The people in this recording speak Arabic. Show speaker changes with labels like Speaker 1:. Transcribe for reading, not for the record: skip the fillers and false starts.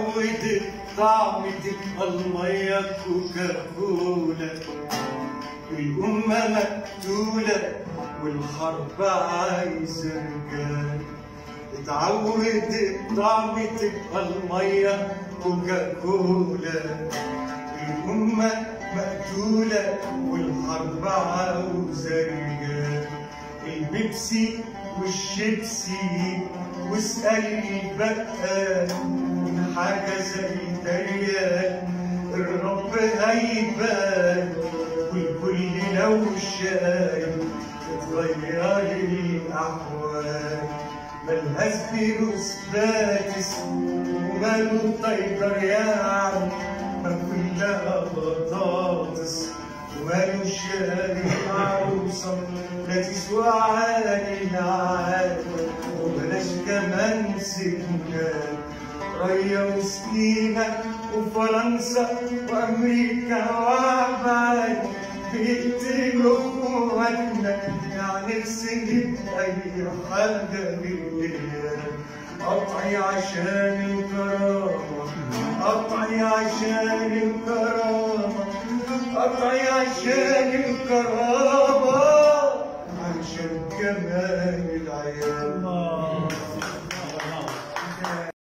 Speaker 1: اتعودت طعم تبقى المية كوكاكولا، والأمة مقتولة والحرب عايزة رجال. اتعودت طعم تبقى المية كوكاكولا، والأمة مقتولة والحرب عاوزة رجال. البيبسي والشيبسي واسألني بقى من حاجة زي دريان، الرب هيبان والكل لو شايف تتغير الأحوال. ملهاش فيروس باتس وماله طيدر يعني، ما كلها بطاطس وماله شاري عروسة لا تسوى عالي العالم. وبلاش كمان سجنان ريا وسكينة وفرنسا وأمريكا وعباد بيقتلوا اخواتنا، يعني نسيب أي حاجة بالليل. قطعي عشان الكرامة، قطعي عشان الكرامة، قطعي عشان الكرامة، عشان كمان العيال.